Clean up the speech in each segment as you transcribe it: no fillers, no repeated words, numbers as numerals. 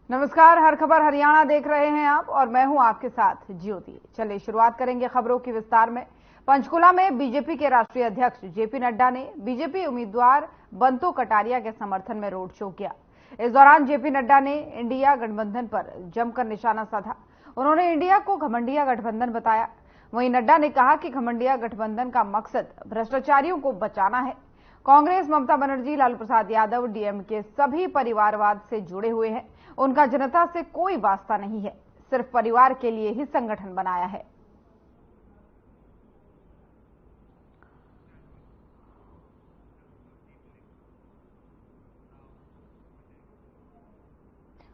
नमस्कार, हर खबर हरियाणा देख रहे हैं आप और मैं हूं आपके साथ ज्योति। चलिए शुरुआत करेंगे खबरों की विस्तार में। पंचकुला में बीजेपी के राष्ट्रीय अध्यक्ष जेपी नड्डा ने बीजेपी उम्मीदवार बंतो कटारिया के समर्थन में रोड शो किया। इस दौरान जेपी नड्डा ने इंडिया गठबंधन पर जमकर निशाना साधा। उन्होंने इंडिया को घमंडिया गठबंधन बताया। वहीं नड्डा ने कहा कि घमंडिया गठबंधन का मकसद भ्रष्टाचारियों को बचाना है। कांग्रेस, ममता बनर्जी, लालू प्रसाद यादव, डीएमके सभी परिवारवाद से जुड़े हुए हैं। उनका जनता से कोई वास्ता नहीं है, सिर्फ परिवार के लिए ही संगठन बनाया है।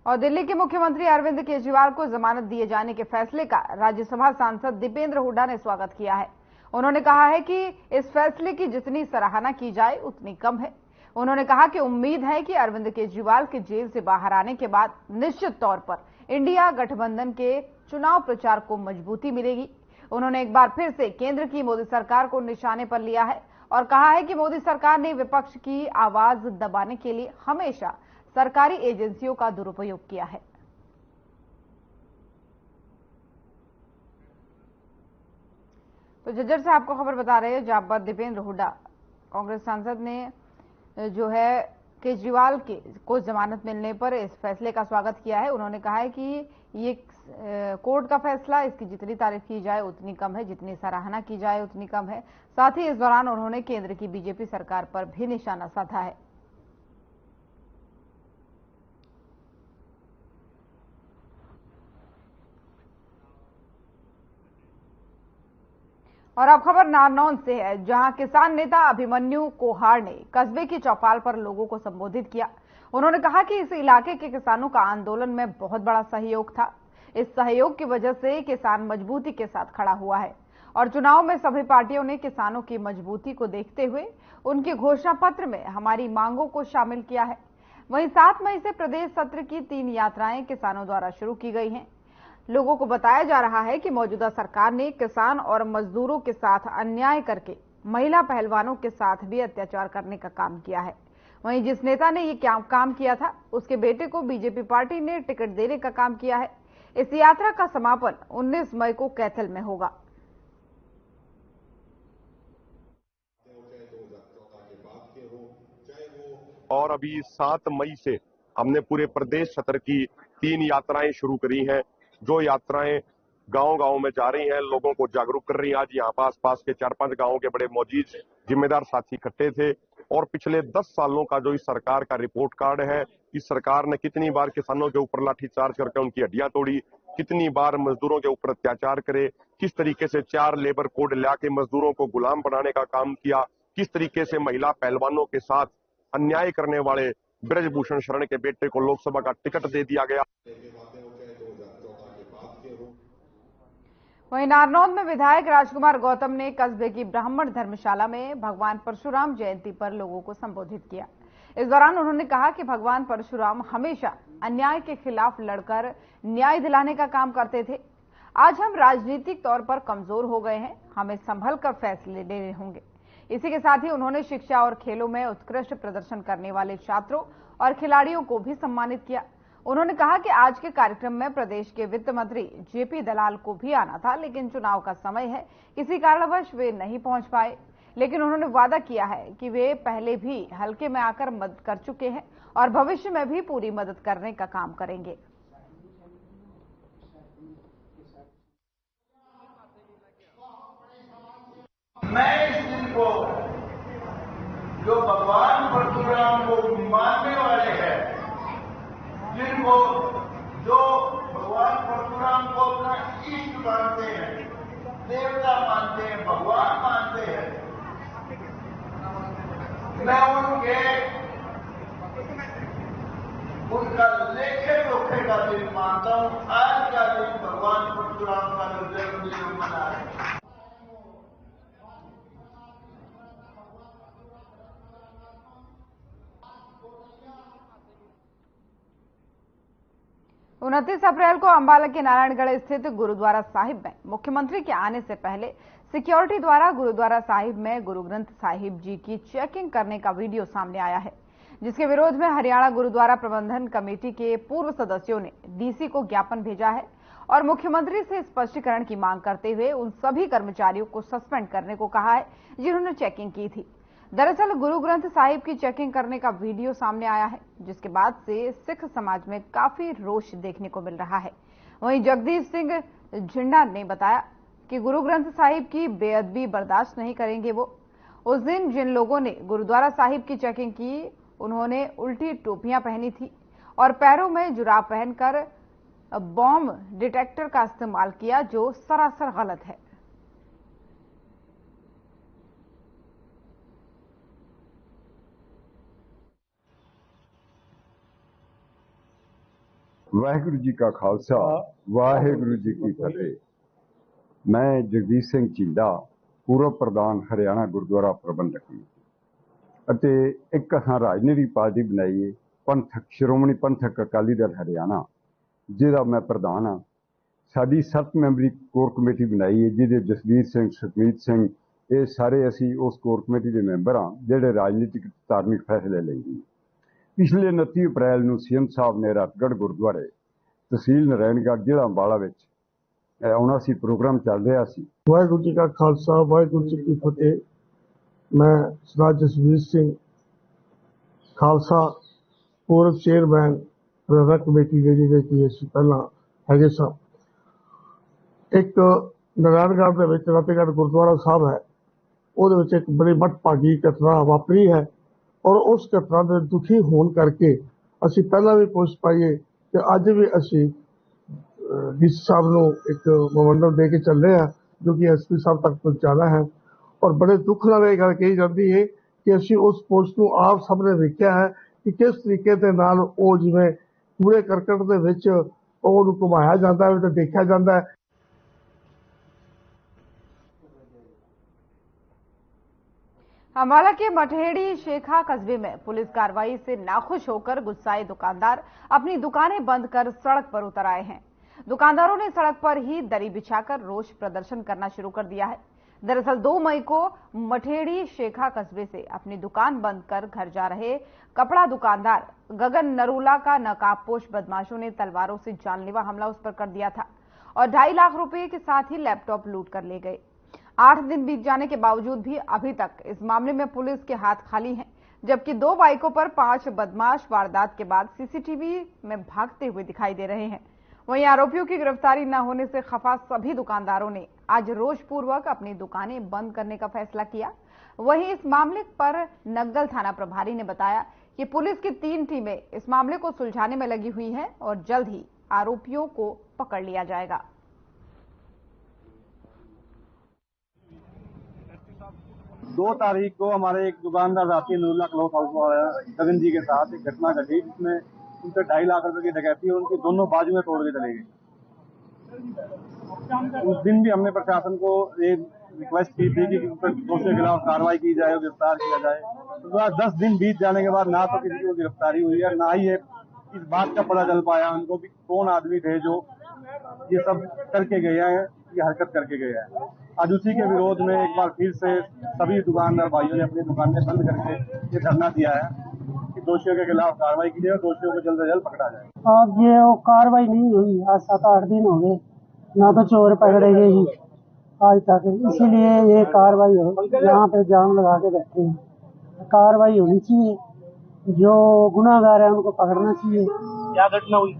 और दिल्ली के मुख्यमंत्री अरविंद केजरीवाल को जमानत दिए जाने के फैसले का राज्यसभा सांसद दीपेंद्र हुड्डा ने स्वागत किया है। उन्होंने कहा है कि इस फैसले की जितनी सराहना की जाए उतनी कम है। उन्होंने कहा कि उम्मीद है कि अरविंद केजरीवाल के जेल से बाहर आने के बाद निश्चित तौर पर इंडिया गठबंधन के चुनाव प्रचार को मजबूती मिलेगी। उन्होंने एक बार फिर से केंद्र की मोदी सरकार को निशाने पर लिया है और कहा है कि मोदी सरकार ने विपक्ष की आवाज दबाने के लिए हमेशा सरकारी एजेंसियों का दुरुपयोग किया है। तो झज्जर से आपको खबर बता रहे हैं, जहां पर दीपेंद्र हुड्डा कांग्रेस सांसद ने जो है केजरीवाल को जमानत मिलने पर इस फैसले का स्वागत किया है। उन्होंने कहा है कि ये कोर्ट का फैसला, इसकी जितनी तारीफ की जाए उतनी कम है, जितनी सराहना की जाए उतनी कम है। साथ ही इस दौरान उन्होंने केंद्र की बीजेपी सरकार पर भी निशाना साधा है। और अब खबर नारनौल से है, जहां किसान नेता अभिमन्यु कोहार ने कस्बे की चौपाल पर लोगों को संबोधित किया। उन्होंने कहा कि इस इलाके के किसानों का आंदोलन में बहुत बड़ा सहयोग था। इस सहयोग की वजह से किसान मजबूती के साथ खड़ा हुआ है और चुनाव में सभी पार्टियों ने किसानों की मजबूती को देखते हुए उनके घोषणा पत्र में हमारी मांगों को शामिल किया है। वहीं 7 मई से प्रदेश सत्र की 3 यात्राएं किसानों द्वारा शुरू की गई हैं। लोगों को बताया जा रहा है कि मौजूदा सरकार ने किसान और मजदूरों के साथ अन्याय करके महिला पहलवानों के साथ भी अत्याचार करने का काम किया है। वहीं जिस नेता ने ये काम किया था, उसके बेटे को बीजेपी पार्टी ने टिकट देने का काम किया है। इस यात्रा का समापन 19 मई को कैथल में होगा। और अभी 7 मई से हमने पूरे प्रदेश सत्र की 3 यात्राएं शुरू करी हैं, जो यात्राएं गांव-गांव में जा रही हैं, लोगों को जागरूक कर रही हैं। आज यहाँ पास के 4-5 गांवों के बड़े मौजूद जिम्मेदार साथी इकट्ठे थे और पिछले 10 सालों का जो इस सरकार का रिपोर्ट कार्ड है, इस सरकार ने कितनी बार किसानों के ऊपर लाठीचार्ज करके उनकी हड्डियां तोड़ी, कितनी बार मजदूरों के ऊपर अत्याचार करे, किस तरीके से 4 लेबर कोड लाके मजदूरों को गुलाम बनाने का काम किया, किस तरीके से महिला पहलवानों के साथ अन्याय करने वाले ब्रजभूषण शरण के बेटे को लोकसभा का टिकट दे दिया गया। वहीं नारनौल में विधायक राजकुमार गौतम ने कस्बे की ब्राह्मण धर्मशाला में भगवान परशुराम जयंती पर लोगों को संबोधित किया। इस दौरान उन्होंने कहा कि भगवान परशुराम हमेशा अन्याय के खिलाफ लड़कर न्याय दिलाने का काम करते थे। आज हम राजनीतिक तौर पर कमजोर हो गए हैं, हमें संभल कर फैसले लेने होंगे। इसी के साथ ही उन्होंने शिक्षा और खेलों में उत्कृष्ट प्रदर्शन करने वाले छात्रों और खिलाड़ियों को भी सम्मानित किया। उन्होंने कहा कि आज के कार्यक्रम में प्रदेश के वित्त मंत्री जेपी दलाल को भी आना था, लेकिन चुनाव का समय है, किसी कारणवश वे नहीं पहुंच पाए। लेकिन उन्होंने वादा किया है कि वे पहले भी हल्के में आकर मदद कर चुके हैं और भविष्य में भी पूरी मदद करने का काम करेंगे। मैं इस दिन को जो भगवान परशुराम को मानने वाले हैं, जिनको जो भगवान परशुराम को अपना इष्ट मानते हैं, देवता मानते हैं, भगवान मानते हैं, मैं उनका लेखे जोखे का दिन मानता हूं। आज का दिन भगवान परशुराम का जन्मदिन मना है। 29 अप्रैल को अंबाला के नारायणगढ़ स्थित गुरुद्वारा साहिब में मुख्यमंत्री के आने से पहले सिक्योरिटी द्वारा गुरुद्वारा साहिब में गुरु ग्रंथ साहिब जी की चेकिंग करने का वीडियो सामने आया है, जिसके विरोध में हरियाणा गुरुद्वारा प्रबंधन कमेटी के पूर्व सदस्यों ने डीसी को ज्ञापन भेजा है और मुख्यमंत्री से स्पष्टीकरण की मांग करते हुए उन सभी कर्मचारियों को सस्पेंड करने को कहा है जिन्होंने चेकिंग की थी। दरअसल गुरु ग्रंथ साहिब की चेकिंग करने का वीडियो सामने आया है, जिसके बाद से सिख समाज में काफी रोष देखने को मिल रहा है। वहीं जगदीश सिंह झिंडा ने बताया कि गुरु ग्रंथ साहिब की बेअदबी बर्दाश्त नहीं करेंगे वो। उस दिन जिन लोगों ने गुरुद्वारा साहिब की चेकिंग की, उन्होंने उल्टी टोपियां पहनी थी और पैरों में जुराब पहनकर बॉम्ब डिटेक्टर का इस्तेमाल किया, जो सरासर गलत है। वाहिगुरु जी का खालसा, वाहिगुरु जी की फतेह। मैं जगदीश सिंह झिंडा, पूर्व प्रधान हरियाणा गुरुद्वारा प्रबंधक कमेटी, एक असां राजनीतिक पार्टी बनाई है पंथक श्रोमणी पंथक अकाली दल हरियाणा, जिहदा मैं प्रधान हाँ। साडी 7 मैंबरी कोर कमेटी बनाई है, जिहदे जसवीर सिंह, सुखमीत सिंह, ये सारे असी उस कोर कमेटी के मैंबर हाँ, जिहड़े राजनीतिक धार्मिक फैसले लेंगे। पिछले 29 अप्रैल ਨੂੰ सीएम साहब ने रतगढ़ गुरुद्वारे तहसील नारायणगढ़ जिला अंबाला विच आउणा सी, प्रोग्राम चल रहा सी। वाहिगुरू जी का खालसा, वाहिगुरू जी की फतेह। मैं सरदार जसवीर सिंह खालसा, पूर्व चेयरमैन प्रबंधक कमेटी के जिहदे कि असीं पहलां हैगे सां। एक नारायणगढ़ दे विच रतगढ़ गुरुद्वारा साहब है, ਉਹਦੇ ਵਿੱਚ एक बड़ी मठभागी घटना वापरी है और उस घटना ਦੇ दुखी होने करके ਅਸੀਂ ਪਹਿਲਾਂ भी पोस्ट पाई है कि ਅੱਜ भी ਅਸੀਂ डीसी साहब ਨੂੰ एक memorandum दे के चल रहे हैं, जो कि एसपी साहब तक पहुंचाना है। और बड़े दुख ਨਾਲ ਇਹ ਗੱਲ ਕਹੀ ਜਾਂਦੀ है कि ਅਸੀਂ उस पोस्ट ਨੂੰ ਆਪ ਸਭ ਨੇ ਵੇਖਿਆ है कि किस तरीके ਦੇ ਨਾਲ ਉਹ ਜਿਵੇਂ ਕੂੜੇ ਕਰਕਟ ਦੇ ਵਿੱਚ ਉਹਨੂੰ ਘੁਮਾਇਆ ਜਾਂਦਾ ਹੈ ਤੇ ਦੇਖਿਆ ਜਾਂਦਾ है। अंबाला के मठेड़ी शेखा कस्बे में पुलिस कार्रवाई से नाखुश होकर गुस्साए दुकानदार अपनी दुकानें बंद कर सड़क पर उतर आए हैं। दुकानदारों ने सड़क पर ही दरी बिछाकर रोष प्रदर्शन करना शुरू कर दिया है। दरअसल 2 मई को मठेड़ी शेखा कस्बे से अपनी दुकान बंद कर घर जा रहे कपड़ा दुकानदार गगन नरूला का नकाबपोश बदमाशों ने तलवारों से जानलेवा हमला उस पर कर दिया था और 2.5 लाख रुपए के साथ ही लैपटॉप लूट कर ले गए। 8 दिन बीत जाने के बावजूद भी अभी तक इस मामले में पुलिस के हाथ खाली हैं, जबकि 2 बाइकों पर 5 बदमाश वारदात के बाद सीसीटीवी में भागते हुए दिखाई दे रहे हैं। वहीं आरोपियों की गिरफ्तारी न होने से खफा सभी दुकानदारों ने आज रोषपूर्वक अपनी दुकानें बंद करने का फैसला किया। वहीं इस मामले पर नग्गल थाना प्रभारी ने बताया कि पुलिस की 3 टीमें इस मामले को सुलझाने में लगी हुई हैं और जल्द ही आरोपियों को पकड़ लिया जाएगा। 2 तारीख को हमारे एक दुकानदार राती नूरुल्लाह क्लॉथ हाउस वाला गगन जी के साथ एक घटना घटी, जिसमें उनसे 2.5 लाख रुपए की डकैती और उनकी दोनों बाजुएं तोड़ के चले गए। उस दिन भी हमने प्रशासन को एक रिक्वेस्ट की थी कि दोषियों के खिलाफ कार्रवाई की जाए और गिरफ्तार किया जाए। तो 10 दिन बीत जाने के बाद ना तो किसी को गिरफ्तारी हुई है, ना ही इस बात का पता चल पाया उनको कि कौन आदमी थे जो ये सब करके गए हैं, ये हरकत करके गए हैं। आज उसी के विरोध में एक बार फिर से सभी दुकानदार भाइयों ने अपनी दुकानें बंद करके ये धरना दिया है कि दोषियों के खिलाफ कार्रवाई की जाए और दोषियों को जल्द से जल्द पकड़ा जाए। अब ये कार्रवाई नहीं हुई, आज 7-8 दिन हो गए, ना तो चोर पकड़े गए ही आज तक, इसीलिए ये कार्रवाई हो, यहाँ पे जाम लगा के बैठे हैं। कार्रवाई होनी चाहिए, जो गुनाहगार है उनको पकड़ना चाहिए। क्या घटना हुई?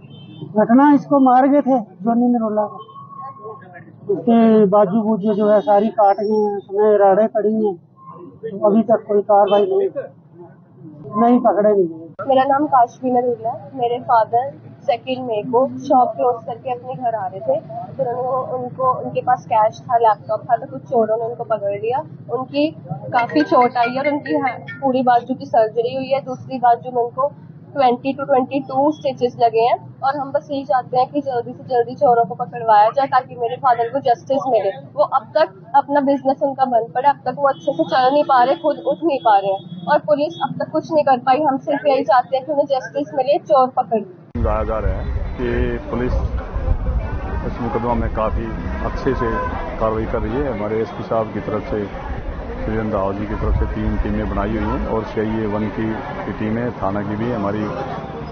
घटना इसको मार गए थे जोनी नरोला को, उसके बाजू बूजू जो है सारी काट गए हैं, उसमें राड़े पड़ी हैं, तो अभी तक कोई कार्रवाई नहीं पकड़े नहीं। मेरा नाम काशवी नरूला है। मेरे फादर 2 मई को शॉप क्लोज करके अपने घर आ रहे थे, फिर उनके पास कैश था, लैपटॉप था, तो कुछ चोरों ने उनको पकड़ लिया। उनकी काफी चोट आई और उनकी पूरी बाजू की सर्जरी हुई है। दूसरी बाजू में उनको 20 to 22 स्टिचेस लगे हैं और हम बस यही चाहते हैं कि जल्दी से जल्दी चोरों को पकड़वाया जाए ताकि मेरे फादर को जस्टिस मिले। वो अब तक अपना बिजनेस उनका बंद पड़ा, अब तक वो अच्छे से चल नहीं पा रहे, खुद उठ नहीं पा रहे हैं और पुलिस अब तक कुछ नहीं कर पाई। हम सिर्फ यही चाहते हैं कि उन्हें जस्टिस मिले, चोर पकड़। बताया जा रहा है कि पुलिस इस मुकदमा में काफ़ी अच्छे से कार्रवाई कर रही है। हमारे एसपी साहब की तरफ से श्री रंधावा जी की तरफ से 3 टीमें बनाई हुई हैं और CIA 1 की टीम है, थाना की भी। हमारी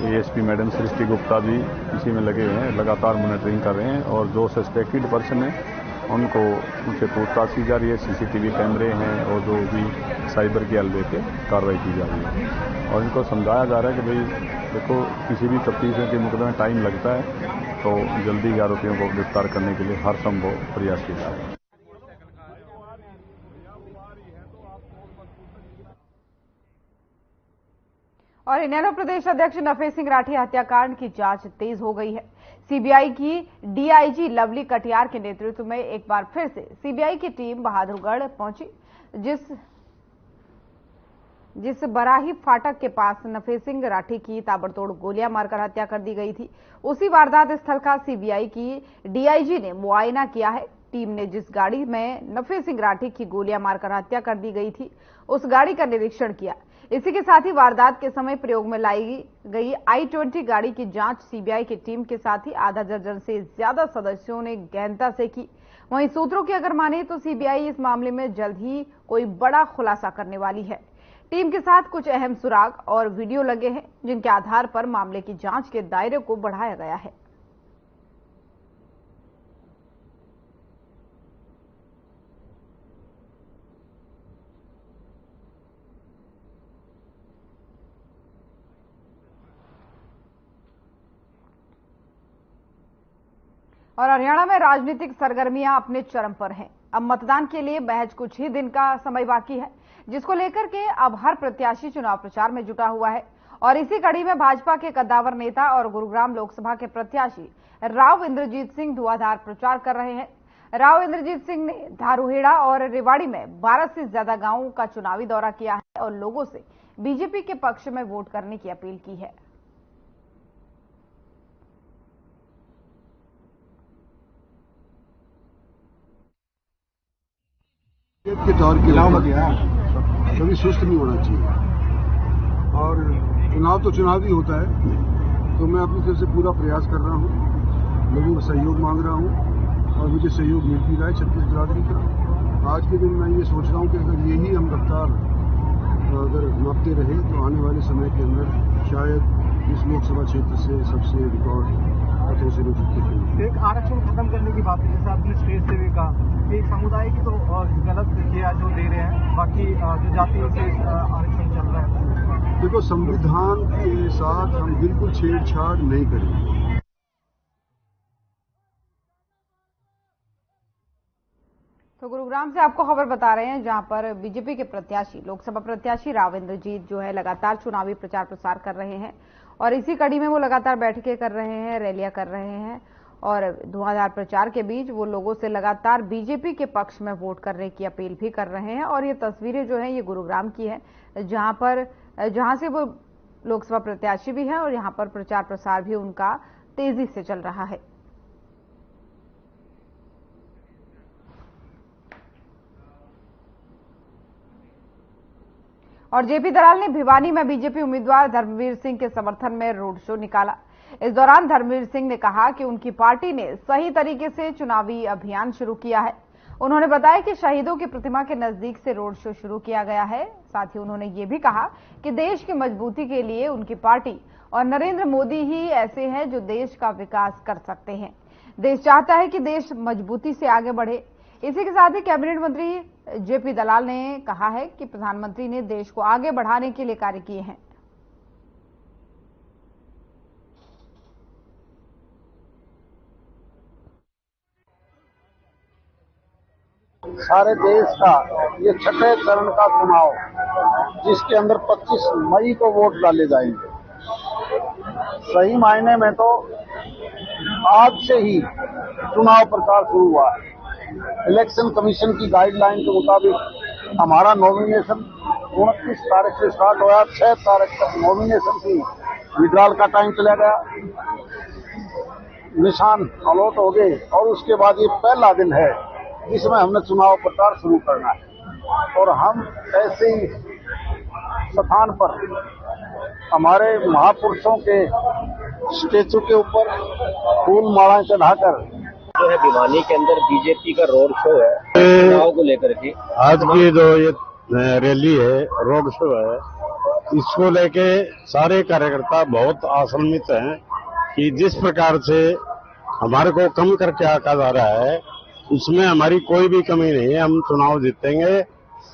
ASP मैडम सृष्टि गुप्ता भी इसी में लगे हुए हैं, लगातार मॉनिटरिंग कर रहे हैं और जो सस्पेक्टेड पर्सन है उनसे पूछताछ की जा रही है। CCTV कैमरे हैं और जो भी साइबर के हलवे पे कार्रवाई की जा रही है और इनको समझाया जा रहा है कि भाई देखो, किसी भी तफ्तीशों के मुकदमे में टाइम लगता है, तो जल्दी आरोपियों को गिरफ्तार करने के लिए हर संभव प्रयास किया जा रहा है। और इनेलो प्रदेश अध्यक्ष नफे सिंह राठी हत्याकांड की जांच तेज हो गई है। सीबीआई की DIG लवली कटियार के नेतृत्व में एक बार फिर से सीबीआई की टीम बहादुरगढ़ पहुंची, जिस बराही फाटक के पास नफे सिंह राठी की ताबड़तोड़ गोलियां मारकर हत्या कर दी गई थी, उसी वारदात स्थल का सीबीआई की DIG ने मुआयना किया है। टीम ने जिस गाड़ी में नफे सिंह राठी की गोलियां मारकर हत्या कर दी गई थी, उस गाड़ी का निरीक्षण किया। इसी के साथ ही वारदात के समय प्रयोग में लाई गई I-20 गाड़ी की जांच सीबीआई की टीम के साथ ही आधा दर्जन से ज्यादा सदस्यों ने गहनता से की। वहीं सूत्रों की अगर माने तो सीबीआई इस मामले में जल्द ही कोई बड़ा खुलासा करने वाली है। टीम के साथ कुछ अहम सुराग और वीडियो लगे हैं, जिनके आधार पर मामले की जांच के दायरे को बढ़ाया गया है। और हरियाणा में राजनीतिक सरगर्मियां अपने चरम पर हैं। अब मतदान के लिए महज कुछ ही दिन का समय बाकी है, जिसको लेकर के अब हर प्रत्याशी चुनाव प्रचार में जुटा हुआ है। और इसी कड़ी में भाजपा के कद्दावर नेता और गुरुग्राम लोकसभा के प्रत्याशी राव इंद्रजीत सिंह धुआंधार प्रचार कर रहे हैं। राव इंद्रजीत सिंह ने धारूहेड़ा और रेवाड़ी में 12 से ज्यादा गांवों का चुनावी दौरा किया है और लोगों से बीजेपी के पक्ष में वोट करने की अपील की है। के दौर के कभी सुस्त नहीं होना चाहिए और चुनाव तो चुनाव ही होता है, तो मैं अपनी तरफ से पूरा प्रयास कर रहा हूँ, लोगों का सहयोग मांग रहा हूँ और मुझे सहयोग मिल भी रहा है छत्तीस बिरादरी का। आज के दिन मैं ये सोच रहा हूँ कि अगर यही हम रफ्तार अगर मापते रहे तो आने वाले समय के अंदर शायद इस लोकसभा क्षेत्र से सबसे रिकॉर्ड पथों से मैं जीत के। एक आरक्षण खत्म करने की बात है, जैसे आपने स्टेज से भी कहा कि समुदाय की तो गलत किया जो दे रहे हैं, बाकी जो जाति से आरक्षण चल रहा है। देखो, संविधान के साथ हम बिल्कुल छेड़छाड़ नहीं करेंगे। तो गुरुग्राम से आपको खबर बता रहे हैं, जहां पर बीजेपी के प्रत्याशी लोकसभा प्रत्याशी राव इंद्रजीत जो है लगातार चुनावी प्रचार प्रसार कर रहे हैं और इसी कड़ी में वो लगातार बैठकें कर रहे हैं, रैलियां कर रहे हैं और धुआंधार प्रचार के बीच वो लोगों से लगातार बीजेपी के पक्ष में वोट करने की अपील भी कर रहे हैं। और ये तस्वीरें जो हैं ये गुरुग्राम की है, जहां से वो लोकसभा प्रत्याशी भी हैं और यहां पर प्रचार प्रसार भी उनका तेजी से चल रहा है। और जेपी दलाल ने भिवानी में बीजेपी उम्मीदवार धर्मवीर सिंह के समर्थन में रोड शो निकाला। इस दौरान धर्मवीर सिंह ने कहा कि उनकी पार्टी ने सही तरीके से चुनावी अभियान शुरू किया है। उन्होंने बताया कि शहीदों की प्रतिमा के नजदीक से रोड शो शुरू किया गया है। साथ ही उन्होंने ये भी कहा कि देश की मजबूती के लिए उनकी पार्टी और नरेंद्र मोदी ही ऐसे हैं जो देश का विकास कर सकते हैं। देश चाहता है कि देश मजबूती से आगे बढ़े। इसी के साथ ही कैबिनेट मंत्री जेपी दलाल ने कहा है कि प्रधानमंत्री ने देश को आगे बढ़ाने के लिए कार्य किए हैं। सारे देश का ये छठे चरण का चुनाव, जिसके अंदर 25 मई को वोट डाले जाएंगे। सही मायने में तो आज से ही चुनाव प्रचार शुरू हुआ है। इलेक्शन कमीशन की गाइडलाइन के मुताबिक हमारा नॉमिनेशन 29 तारीख से स्टार्ट हुआ, 6 तारीख तक नॉमिनेशन की विड्रॉल का टाइम चला गया, निशान अलॉट हो गए और उसके बाद ये पहला दिन है जिसमें हमने चुनाव प्रचार शुरू करना है। और हम ऐसे ही स्थान पर हमारे महापुरुषों के स्टेचू के ऊपर फूल मालाएं चढ़ाकर जो है भिवानी के अंदर बीजेपी का रोड शो है चुनाव को लेकर के। आज की जो ये रैली है, रोड शो है, इसको लेके सारे कार्यकर्ता बहुत आश्वस्त हैं कि जिस प्रकार से हमारे को कम करके आका जा रहा है उसमें हमारी कोई भी कमी नहीं है। हम चुनाव जीतेंगे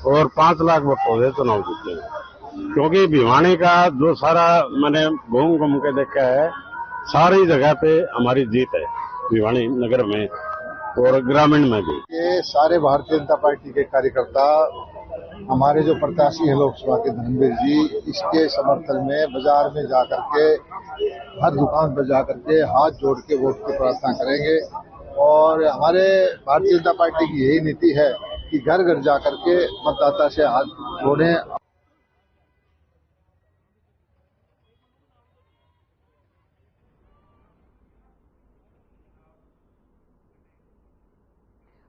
और 5 लाख वोटों से चुनाव जीतेंगे, क्योंकि भिवानी का जो सारा मैंने घूम के देखा है, सारी जगह पे हमारी जीत है, भिवानी नगर में और ग्रामीण में भी। ये सारे भारतीय जनता पार्टी के कार्यकर्ता हमारे जो प्रत्याशी हैं लोकसभा के धर्मवीर जी, इसके समर्थन में बाजार में जाकर के, हर दुकान पर जाकर के हाथ जोड़ के वोट की प्रार्थना करेंगे। और हमारे भारतीय जनता पार्टी की यही नीति है कि घर घर जाकर के मतदाता से हाथ जोड़ें।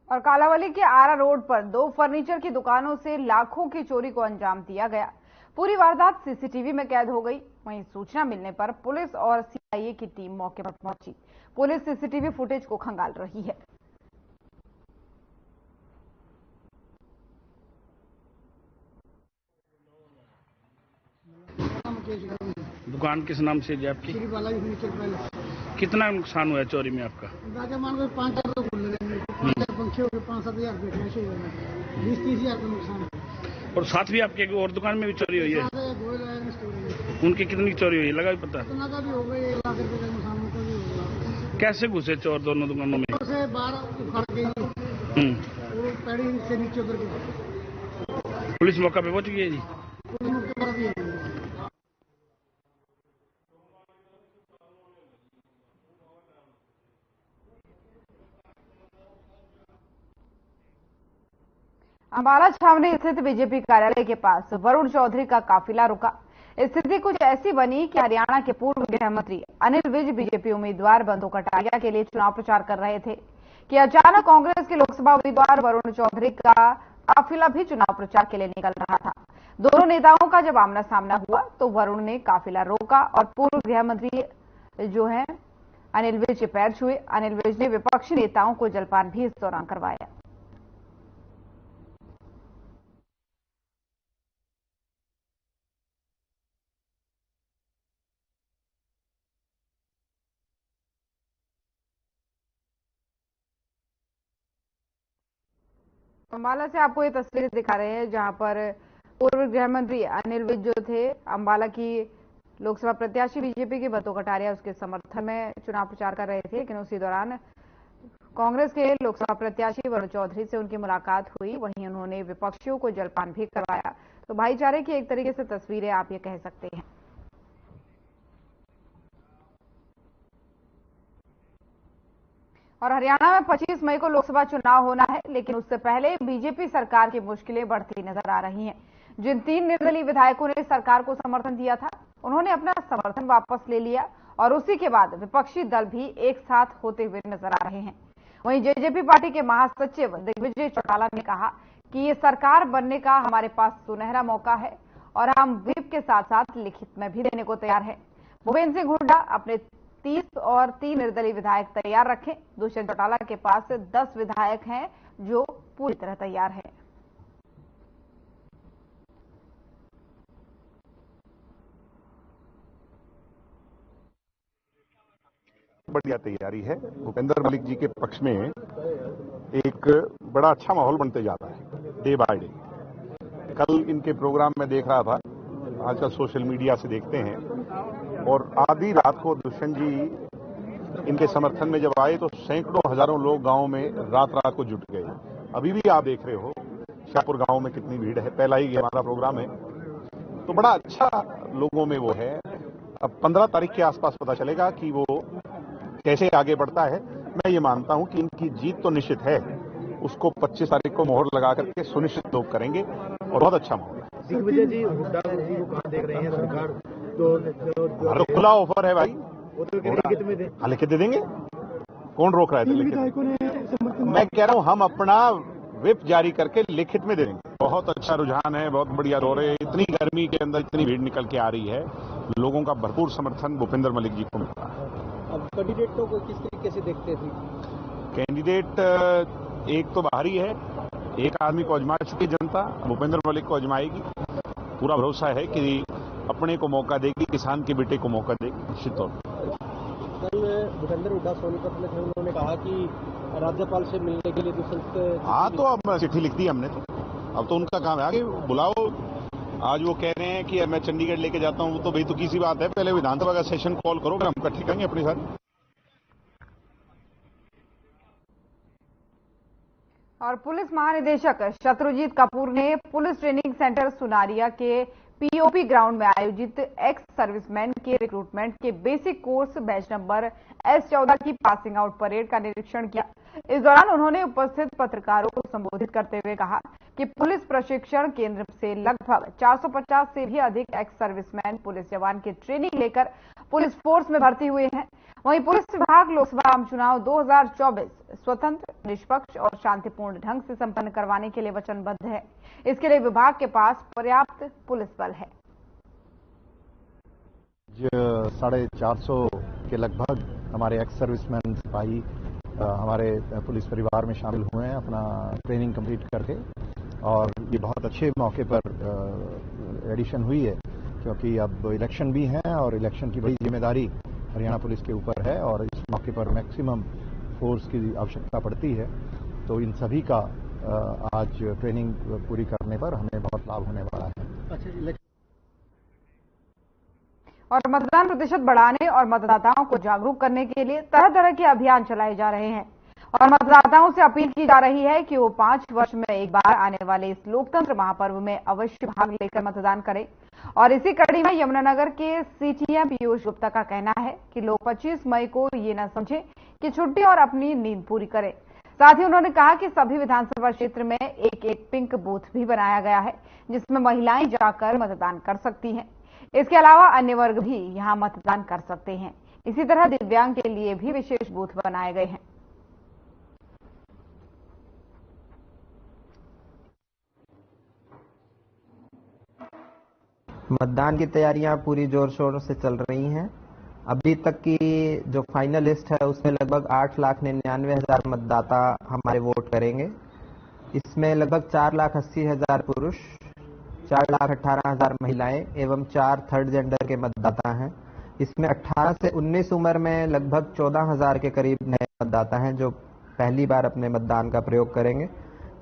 और कालावली के आरा रोड पर 2 फर्नीचर की दुकानों से लाखों की चोरी को अंजाम दिया गया। पूरी वारदात सीसीटीवी में कैद हो गई। वहीं सूचना मिलने पर पुलिस और सीआईए की टीम मौके पर पहुंची। पुलिस सीसीटीवी फुटेज को खंगाल रही है। दुकान किस नाम से जी आपकी? कितना नुकसान हुआ है चोरी में आपका? 5-4 तो खुल गए, 5-7 हज़ार 20-30 हज़ार का नुकसान। और साथ भी आपके और दुकान में भी चोरी हुई है? उनकी कितनी चोरी हुई है लगा भी पता? भी हो गई, 1 लाख रुपए का नुकसान उनका भी होगा। कैसे घुसे चोर दोनों दुकानों में? से बाहर उखाड़ के वो पैड़ी से नीचे उतर गए। पुलिस मौका पे पहुंच गई है जी? पुलिस मौके पर भी है। अंबाला छावनी स्थित बीजेपी कार्यालय के पास वरुण चौधरी का काफिला रुका। स्थिति कुछ ऐसी बनी कि हरियाणा के पूर्व गृह मंत्री अनिल विज बीजेपी उम्मीदवार बंधु कटारिया के लिए चुनाव प्रचार कर रहे थे कि अचानक कांग्रेस के लोकसभा उम्मीदवार वरुण चौधरी का काफिला भी चुनाव प्रचार के लिए निकल रहा था। दोनों नेताओं का जब आमना सामना हुआ तो वरुण ने काफिला रोका और पूर्व गृह मंत्री जो है अनिल विज के पैर छुए। अनिल विज ने विपक्षी नेताओं को जलपान भी इस दौरान करवाया। अंबाला से आपको ये तस्वीरें दिखा रहे हैं जहां पर पूर्व गृह मंत्री अनिल विज जो थे अंबाला की लोकसभा प्रत्याशी बीजेपी के बंधु कटारिया उसके समर्थन में चुनाव प्रचार कर रहे थे। लेकिन उसी दौरान कांग्रेस के लोकसभा प्रत्याशी वरुण चौधरी से उनकी मुलाकात हुई। वहीं उन्होंने विपक्षियों को जलपान भी करवाया। तो भाईचारे की एक तरीके से तस्वीरें आप ये कह सकते हैं। और हरियाणा में 25 मई को लोकसभा चुनाव होना है, लेकिन उससे पहले बीजेपी सरकार की मुश्किलें बढ़ती नजर आ रही हैं। जिन 3 निर्दलीय विधायकों ने सरकार को समर्थन दिया था, उन्होंने अपना समर्थन वापस ले लिया और उसी के बाद विपक्षी दल भी एक साथ होते हुए नजर आ रहे हैं। वहीं जेजेपी पार्टी के महासचिव दिग्विजय चौटाला ने कहा कि ये सरकार बनने का हमारे पास सुनहरा मौका है और हम व्हिप के साथ साथ लिखित में भी देने को तैयार है। भूपेंद्र सिंह हुड्डा अपने 30 और 3 निर्दलीय विधायक तैयार रखें। दुष्यंत चौटाला के पास 10 विधायक हैं जो पूरी तरह तैयार है। बढ़िया तैयारी है। भूपेंद्र मलिक जी के पक्ष में एक बड़ा अच्छा माहौल बनते जा रहा है डे बाय डे। कल इनके प्रोग्राम में देख रहा था, आजकल सोशल मीडिया से देखते हैं, और आधी रात को दुष्यंत जी इनके समर्थन में जब आए तो सैकड़ों हजारों लोग गांव में रात रात को जुट गए। अभी भी आप देख रहे हो शाहपुर गांव में कितनी भीड़ है। पहला ही हमारा प्रोग्राम है, तो बड़ा अच्छा लोगों में वो है। अब 15 तारीख के आसपास पता चलेगा कि वो कैसे आगे बढ़ता है। मैं ये मानता हूं कि इनकी जीत तो निश्चित है, उसको 25 तारीख को मोहर लगा करके सुनिश्चित लोग करेंगे और बहुत अच्छा माहौल है। दिग्विजय जी हुड्डा जी को कहां देख रहे हैं सरकार? तो खुला ऑफर है भाई, लिखित दे देंगे, कौन रोक रहा है? मैं कह रहा हूं हम अपना व्हिप जारी करके लिखित में दे देंगे। बहुत अच्छा रुझान है, बहुत बढ़िया दौर है। इतनी गर्मी के अंदर इतनी भीड़ निकल के आ रही है, लोगों का भरपूर समर्थन भूपेंद्र मलिक जी को मिल रहा है। अब कैंडिडेटों को किस तरीके से देखते थे? कैंडिडेट एक तो बाहरी है, एक आदमी को आजमा चुकी जनता, भूपेंद्र मलिक को आजमाएगी। पूरा भरोसा है कि अपने को मौका देगी, किसान के बेटे को मौका देगी निश्चित तौर पर। कल भूपेंद्र हुड्डा सोनीपत में थे, उन्होंने कहा कि राज्यपाल से मिलने के लिए हाँ, तो अब चिट्ठी लिख दी हमने, तो अब तो उनका काम है, आगे बुलाओ। आज वो कह रहे हैं कि मैं चंडीगढ़ लेके जाता हूँ, तो भाई तो किसी बात है, पहले विधानसभा का सेशन कॉल करो, फिर हम इकट्ठे करेंगे अपनी सारी। और पुलिस महानिदेशक शत्रुजीत कपूर ने पुलिस ट्रेनिंग सेंटर सुनारिया के पीओपी ग्राउंड में आयोजित एक्स सर्विसमैन के रिक्रूटमेंट के basic course batch number S14 की पासिंग आउट परेड का निरीक्षण किया। इस दौरान उन्होंने उपस्थित पत्रकारों को संबोधित करते हुए कहा कि पुलिस प्रशिक्षण केंद्र से लगभग 450 से भी अधिक एक्स सर्विसमैन पुलिस जवान की ट्रेनिंग लेकर पुलिस फोर्स में भर्ती हुए हैं। वहीं पुलिस विभाग लोकसभा आम चुनाव 2024 स्वतंत्र, निष्पक्ष और शांतिपूर्ण ढंग से संपन्न करवाने के लिए वचनबद्ध है। इसके लिए विभाग के पास पर्याप्त पुलिस बल है। 450 के लगभग हमारे एक्स सर्विसमैन सिपाही हमारे पुलिस परिवार में शामिल हुए हैं अपना ट्रेनिंग कंप्लीट करके, और ये बहुत अच्छे मौके पर एडिशन हुई है, क्योंकि अब इलेक्शन भी है और इलेक्शन की बड़ी जिम्मेदारी हरियाणा पुलिस के ऊपर है और इस मौके पर मैक्सिमम फोर्स की आवश्यकता पड़ती है। तो इन सभी का आज ट्रेनिंग पूरी करने पर हमें बहुत लाभ होने वाला है। और मतदान प्रतिशत बढ़ाने और मतदाताओं को जागरूक करने के लिए तरह तरह के अभियान चलाए जा रहे हैं और मतदाताओं से अपील की जा रही है कि वो 5 वर्ष में एक बार आने वाले इस लोकतंत्र महापर्व में अवश्य भाग लेकर मतदान करें। और इसी कड़ी में यमुनानगर के सीटीएम पीयूष गुप्ता का कहना है कि लोग 25 मई को ये न समझें कि छुट्टी और अपनी नींद पूरी करें। साथ ही उन्होंने कहा कि सभी विधानसभा क्षेत्र में एक पिंक बूथ भी बनाया गया है, जिसमें महिलाएं जाकर मतदान कर सकती हैं। इसके अलावा अन्य वर्ग भी यहां मतदान कर सकते हैं। इसी तरह दिव्यांग के लिए भी विशेष बूथ बनाए गए हैं। मतदान की तैयारियां पूरी जोर शोर से चल रही हैं। अभी तक की जो फाइनल लिस्ट है उसमें लगभग 8,99,000 मतदाता हमारे वोट करेंगे। इसमें लगभग 4,80,000 पुरुष, 4,18,000 महिलाएं एवं 4 थर्ड जेंडर के मतदाता हैं। इसमें 18 से 19 उम्र में लगभग 14,000 के करीब नए मतदाता हैं जो पहली बार अपने मतदान का प्रयोग करेंगे।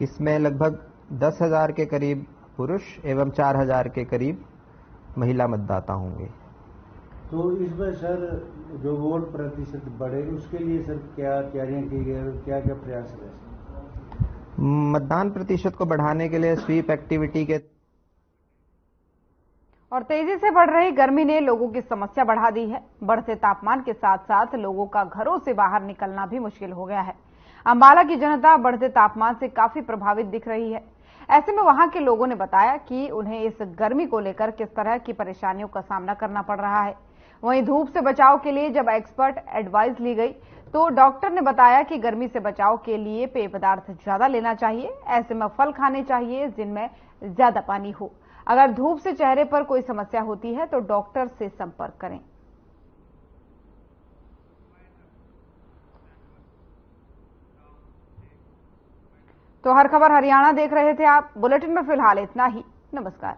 इसमें लगभग 10,000 के करीब पुरुष एवं 4,000 के करीब महिला मतदाता होंगे। तो इसमें सर जो वोट प्रतिशत बढ़े उसके लिए सर क्या तैयारियां की गई, क्या क्या प्रयास है? मतदान प्रतिशत को बढ़ाने के लिए स्वीप एक्टिविटी के और तेजी से बढ़ रही गर्मी ने लोगों की समस्या बढ़ा दी है। बढ़ते तापमान के साथ साथ लोगों का घरों से बाहर निकलना भी मुश्किल हो गया है। अंबाला की जनता बढ़ते तापमान से काफी प्रभावित दिख रही है। ऐसे में वहां के लोगों ने बताया कि उन्हें इस गर्मी को लेकर किस तरह की परेशानियों का सामना करना पड़ रहा है। वहीं धूप से बचाव के लिए जब एक्सपर्ट एडवाइस ली गई तो डॉक्टर ने बताया कि गर्मी से बचाव के लिए पेय पदार्थ ज्यादा लेना चाहिए। ऐसे में फल खाने चाहिए जिनमें ज्यादा पानी हो। अगर धूप से चेहरे पर कोई समस्या होती है तो डॉक्टर से संपर्क करें। तो हर खबर हरियाणा देख रहे थे आप। बुलेटिन में फिलहाल इतना ही। नमस्कार।